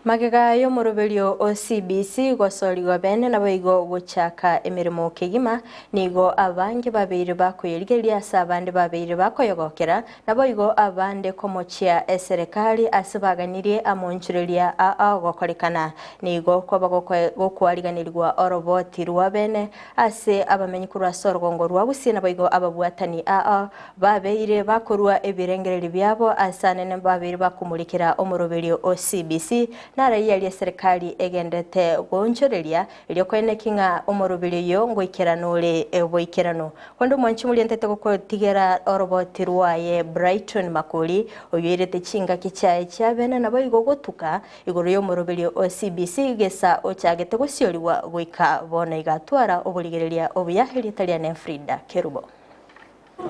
Magega yo muruberio o CBC gosorigo bene na boigo guchaka emirimo kigima nigo abange babiri bakoyerigeria sabande babiri bakoyogokera na boigo abande komochia eserikali asibaganirie amonchureria a gokorekana nigo gokwariganirwa oroboti rwa bene ase abamenyikuru sorgongo rwa Gusii na boigo ababwatani a babeire bakorwa ebirengereri byabo asanene babiri bakumurikira omuruberio o CBC nara yali serikali egendete gonchoreria ilio kwenekinga omurubirio ngoikeranule eboikerano kondo mwanchi mulientete gukotigera oroboti rwaye Brighton Makuli oyirete chinga kichae cyabene na boigo gotuka igoro yo murubirio o CBC gesa ochagete gosioliwa goika bona igatwara obuligereria obuyahiri Italian Frida Kerubo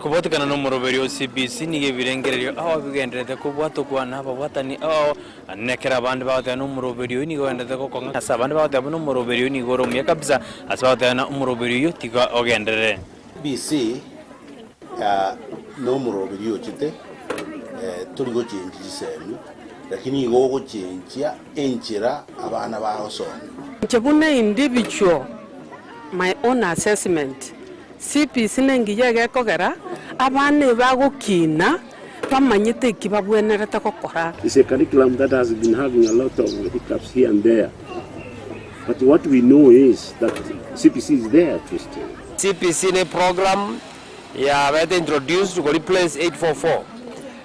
kubotekana no muruberio CBC nige birengererio aho bigenderete kubwato kwa naba watani aho nekera abandi bawate no muruberio nigo endete kokonga asa abandi bawate no muruberio nigo romye kabisa asabate na muruberio tiga ogendere CBC no muruberio chite turigo chenji semi lakini igo chenjia enchira abana baosoma chebuna individual my own assessment CBC nengiyege kogera abane bagukina bamanyite kibabwenerete kokora. It's a curriculum that has been having a lot of hiccups here and there. But what we know is that CBC is there to stay. CBC ne program ya wete introduced to replace 844.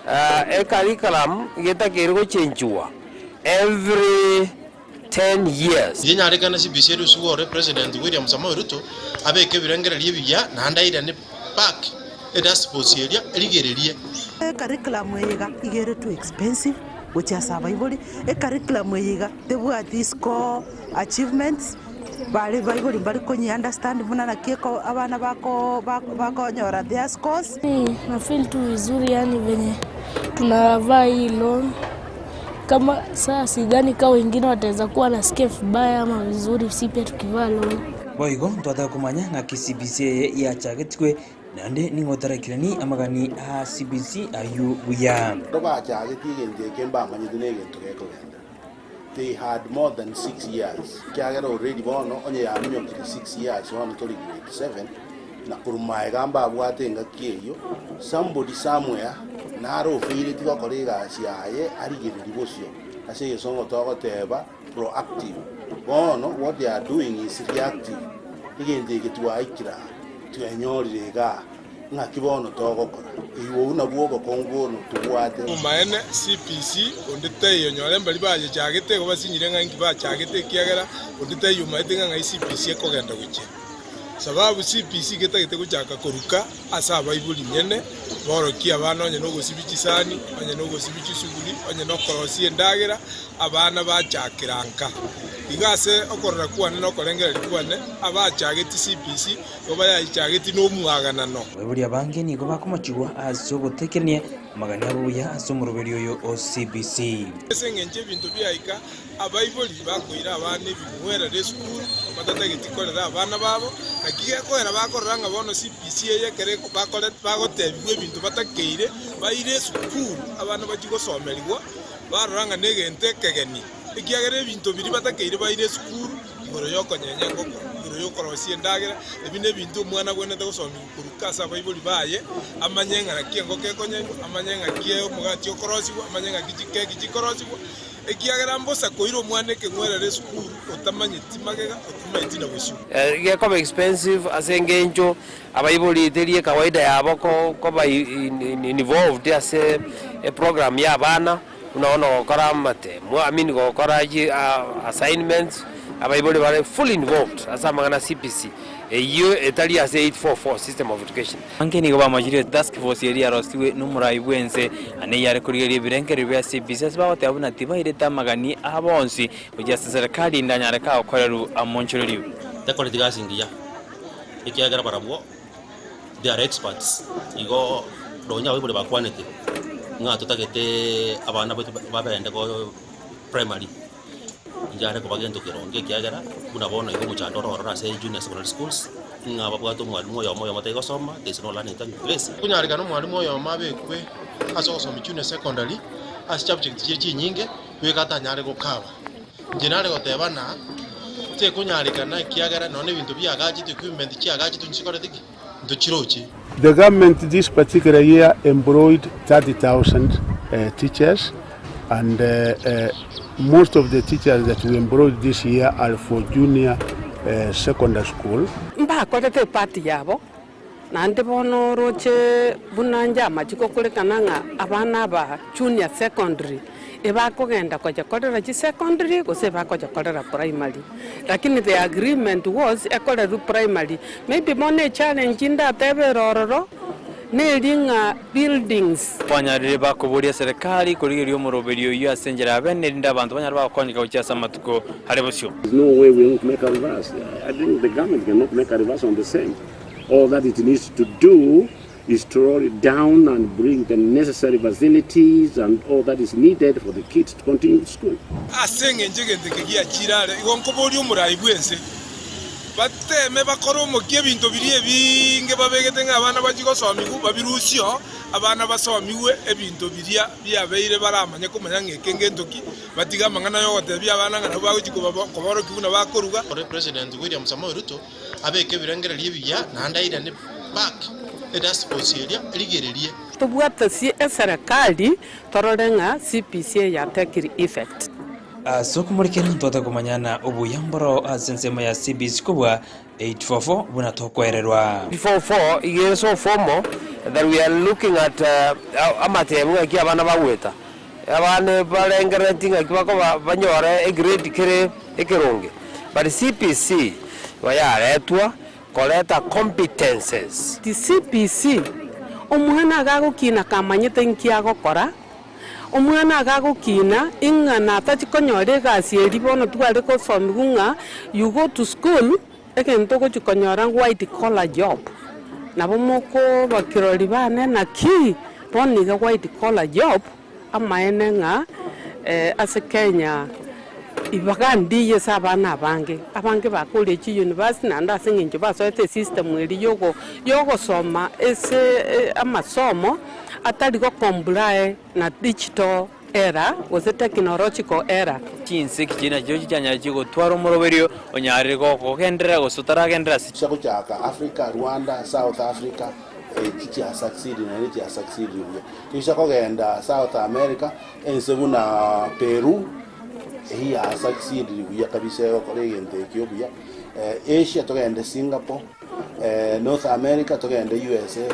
A curriculum geta kergo chenjua every 10 years. Yenyare kana CBC rusuore President William Samoei Ruto abeke birengererie biya na ndaira ne park sports area eligererie. Curriculum yiga igere too expensive which is survival. Curriculum yiga tebu at score achievements bali baibuli bali konyi understand muna na kieko abana bako nyora their scores. Na feel tu vizuri yani venye tunavaa hii loan kama saa sigani kwa wengine wataweza kuwa na skef baya ama vizuri si pia tukivaa loan. Boigo twataka kumanya nga CBC ya chagetwe nande ningotarekirani amagani a CBC ayu buya roba chageti gende kemba manyidune gento gekogenda. They had more than 6 years. Kiagera already bono onye ya minyo 6 years one to grade 7 na kurumai gamba abwate ngakiyo somebody somewhere naro fili tiwa kolega siaye arigiriri bosio ase yesongo togo teba proactive bono what they are doing is reactive igende gitwa ikira twenyorega ngakibono togo kora iwo una bwogo kongono tubwate umaene CBC ondete yonyore mbali baje chagete ko basinyire ngangi ba chagete kiagera ondete yumaite ngai CBC ekogenda guche sababu CBC getagete guchaka koruka asa baibuli nyene borokia abana onye no gosibicisani onye no gosibicisuguli onye no korosie ndagera abana bachakiranka igase okorora kwane no korengera likwane abachageti CBC oba ya ichageti no muaganano buri abange nigo bakomachiwa aso gutekernie magani abuya aso muruberio yo o CBC esengenje bintu byaika abaibuli bakoira abana bimwera de school batatageti korera abana babo akiye koera bakoranga bono CBC yekere bagotebiwe ibintu batakeire baire school abana bakigosomerwa baranga negente kegeni ikiagere ibintu biri batakeire baire school igoro yokonyenya ngoko igoro yokorosie ndagera ebine bintu mwana gwene tagosomira kurukasa baibuli baye amanyenga nakiengo kekonyengo amanyenga kie mugati okorosiwa amanyenga kijikorosiwa ekiagera mbosa koiro mwana kengwerere school otamanyiti magega otamanyiti na boshu geko expensive asengenjo abaibuli terie kawaida yabo ko ba involved ase program ya bana unaona gukora mate muamini gukora assignments abaibuli bare fully involved asa magana CBC iyo etalia ase 844 system of education angeni go bamajire task force area rostiwe numurai bwense ane yare kurigeri birengere bya CBC asbawate abuna tibaire tamagani abonsi ujya serikali ndanyare ka okoreru amonchoreri takore tigasingiya ikiagera barabwo they are experts igo donya we bole bakwanete nga tutagete abana babende go primary njare ko bagendo kironge kiagera kuna bona igo muchandoro orora se junior secondary schools nga babwato mwalimu yomo yomo taigo soma there's no learning time place kunyarika no mwalimu yomo abekwe aso soma junior secondary as subject nyinge we kata nyare go kaba Jinale gotebana te kunyarikana kiagera none bintu byagaji equipment kiagaji tunchikore tiki nduchirochi. The government this particular year employed 30,000 teachers, and most of the teachers that we employed this year are for junior secondary school. Mba kotete party yabo nande bono roche bunanja machiko kulekana nga abana ba junior secondary eba kogenda koja kodera chi secondary gose ba koja kodera primary, lakini the agreement was ekolera primary. Maybe mone challenge inda tebe rororo nelinga buildings banyarire bakuburia serikali kurigirio muroberio iyo asenjera abene linda abantu banyarwa bakonyeka ucyasa matuko harebosyo. There's no way we won't make a reverse. I think the government cannot make a reverse on the same. All that it needs to do is to roll it down and bring the necessary facilities and all that is needed for the kids to continue school. Asenge njegende kigia chirare igonkoborio murai bwense bateme bakoro mokie bintu birie binge babegete ngabana bajigosomigu babirusio abana basomiwe ebintu biria byabeire baramanya kumanya ngekenge ntoki batiga mangana yo gotebia abana ngana bagujiko baboro kibuna bakoruga. President William Samoei Ruto abeke birengererie biya nandaire ne back edasposiria rigererie tubwata si serikali tororenga CPC ya take effect. Sokumurikira ntota kumanyana ubuyamboro asensema ya CBC kubwa 844 buna tokwererwa 444 igeso formal that we are looking at amatemu aki abana bagweta abane barengeretinga kibako banyore a grade kere ekeronge, but CPC wayaretwa koleta competences. The CPC omwana agagukina kamanyete nkiagokora omwana agagukina ingana tachikonyore gasi eribono twale ko somigunga you go to school ekento ko chikonyora white collar job nabo moko bakirori bane na ki boniga white collar job amaene nga ase Kenya ibagandi yesabana abange bakole chi university nanda singinjo basoete system eri yogo soma ese amasomo atari go comply na digital era was a technological era. Chinse kijina joji janya jigo twaro moroberio onyare go kogendera go sutara gendera chako chaka Africa, Rwanda, South Africa kichi succeed na niti succeed ruya kisha kogenda South America ensebuna Peru he succeed ruya kabisa ko kolegende Ethiopia Asia togenda Singapore North America togenda USA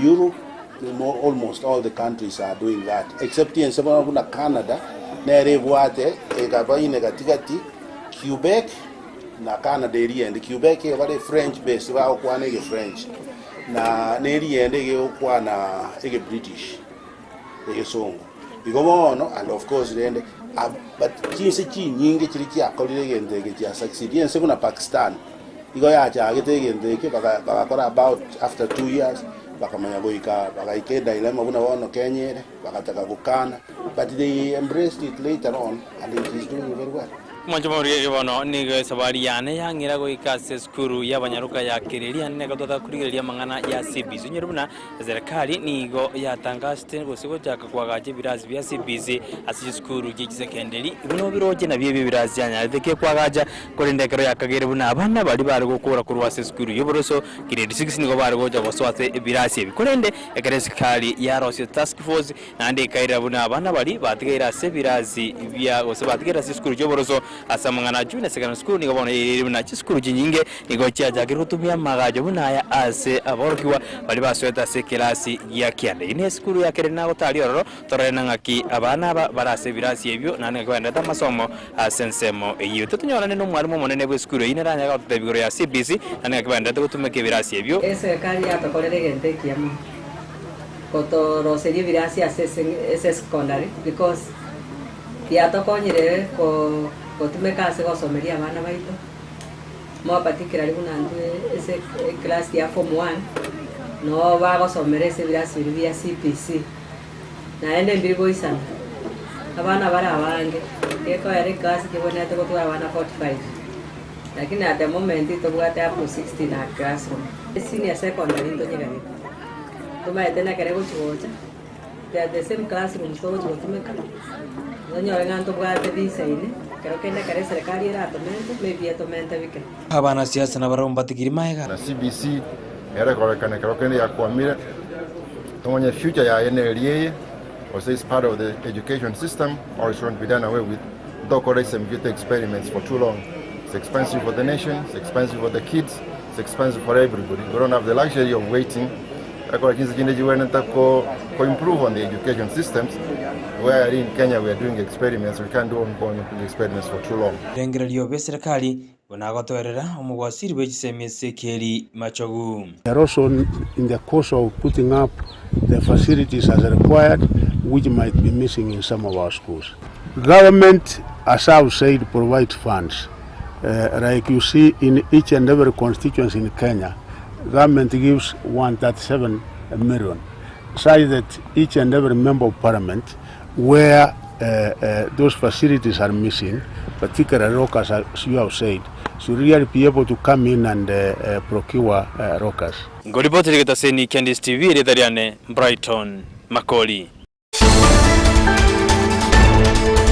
Europe. Almost all the countries are doing that, except in Canada, Nerevwate, Egabaine Gatigati, Quebec, na Canada and Quebec is very French based, French. Na Neri and Ekwana British. And of course, then, but Kinsi Yingi Chirikia, colleague and they get succeed. And Seguna Pakistan, you go out and they keep about after 2 years. Bakamanya goika bakaike dilemma buna wono Kenya bakataka kukana, but they embraced it later on and it is doing very well. Manjamori bono ni sabari yane yangira goika seskuru yabanyaruka yakiriria nega tota kuriria mangana ya CBC nyirubuna serikali nigo yatangaste gosigo jaka kwagaje birazi bya CBC asije skuru je secondary bino biroje na biye birazi yanya deke kwagaja korindekero yakagere buna abana bali bari gukora kurwa seskuru yoboroso grade 6 nigo bari goja goswate birazi bikorende ekeresikali ya Rossi task force nande kaira buna abana bali batigera se birazi bya gose batigera seskuru yoboroso asamangana junior secondary school nigo bono na school jinyinge nigo cyajagira gutumia magajo bunaya ase aborokiwa bali basweta se kelasi ya kiande ine school ya kere nago tali ororo torena ngaki abana barase birasi ebyo nane kwenda tamasomo asensemo iyo tutunyona no mwarimu monene bwe school ine ranya ga tebigoro ya CBC nane kwenda gutumeke birasi ebyo serikali yatokorere gente kiamu kotoro serie birasi ase secondary because yatokonyire ko tumekase gosomeria abana baito mo particularly kunandu ese class ya form 1 no bagosomera ese birasi bya CPC na ende mbirigo isana abana bara abange eko yare class ke bona te gotwa abana 45 lakini at the moment ito bwate up to 60 na classroom senior secondary ndo nyegani tuma etena kare go chuocha the same classroom so go tumeka nonyo nganto bwate bisa ine kero kende kare serikali iratomente maybe atomente wike abana siasa na baromba tigiri maega na CBC era korekana kero kende ya kwamira tonye future ya eneliye or say it's part of the education system or it shouldn't be done away with. Don't some good experiments for too long. It's expensive for the nation, it's expensive for the kids, it's expensive for everybody. We don't have the luxury of waiting. To improve on the education systems. Where in Kenya we are doing experiments, we can't do ongoing experiments for too long. Rengererio be serikali bonagotwerera omugwasiri bechisemese keri machogu. They are also in the course of putting up the facilities as required, which might be missing in some of our schools. Government, as I've said, provides funds. Like you see in each and every constituency in Kenya, government gives 137 million, such that each and every member of parliament, where those facilities are missing, particularly rockers, as you have said, should really be able to come in and procure rockers. Ngoriboti ligeta seni Candice TV, Brighton, Makoli.